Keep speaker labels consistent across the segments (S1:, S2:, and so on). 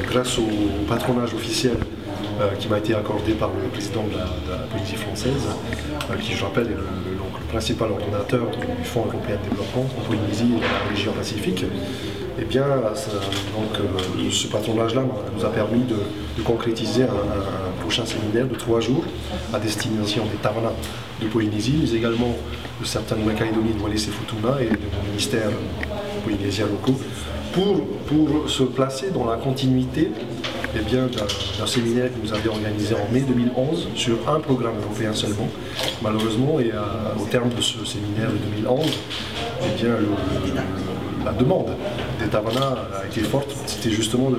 S1: grâce au patronage officiel qui m'a été accordé par le président de la Polynésie française, qui, je rappelle, est le principal ordonnateur du Fonds européen de développement en Polynésie et dans la région Pacifique. Eh bien, ce patronage-là nous a permis de concrétiser un prochain séminaire de 3 jours à destination des Tavana de Polynésie, mais également de certains Nouvelle-Calédonie, de Wallis et Futuna et de ministères polynésiens locaux, pour se placer dans la continuité d'un séminaire que nous avions organisé en mai 2011 sur un programme européen seulement. Malheureusement, et au terme de ce séminaire de 2011, la demande des Tavana a été forte. C'était justement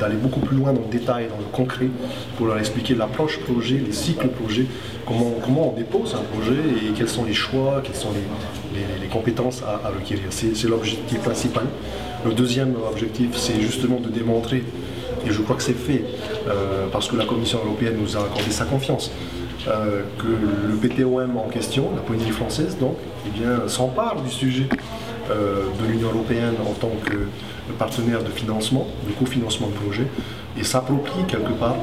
S1: d'aller beaucoup plus loin dans le détail, dans le concret, pour leur expliquer l'approche projet, les cycles projet, comment on dépose un projet et quels sont les choix, quelles sont les compétences à requérir. C'est l'objectif principal. Le deuxième objectif, c'est justement de démontrer, et je crois que c'est fait, parce que la Commission européenne nous a accordé sa confiance, que le PTOM en question, la Polynésie française, donc, s'empare du sujet de l'Union européenne en tant que partenaire de financement, de cofinancement de projet, et s'approprie quelque part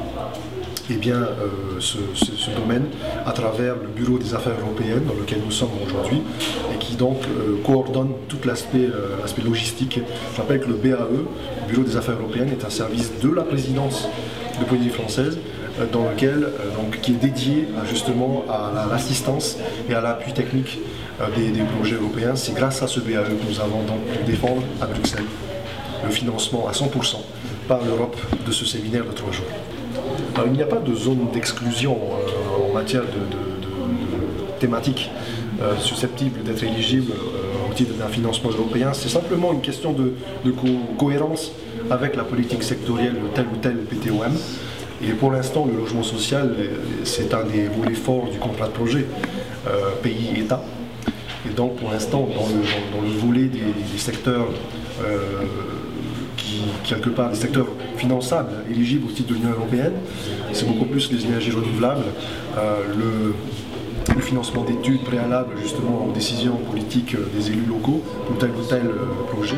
S1: ce domaine à travers le Bureau des affaires européennes dans lequel nous sommes aujourd'hui et qui donc coordonne tout l'aspect logistique. Je rappelle que le BAE, le Bureau des affaires européennes, est un service de la présidence de Polynésie française dans lequel, qui est dédié justement à l'assistance et à l'appui technique des projets européens. C'est grâce à ce BAE que nous avons donc pu défendre à Bruxelles le financement à 100% par l'Europe de ce séminaire de 3 jours. Alors, il n'y a pas de zone d'exclusion en matière de thématiques susceptibles d'être éligibles au titre d'un financement européen. C'est simplement une question de cohérence avec la politique sectorielle de tel ou tel PTOM. Et pour l'instant, le logement social, c'est un des volets forts du contrat de projet pays-État. Et donc, pour l'instant, dans le volet des secteurs quelque part des secteurs finançables, éligibles au titre de l'Union européenne, c'est beaucoup plus les énergies renouvelables, le financement d'études préalables justement aux décisions politiques des élus locaux pour tel ou tel projet.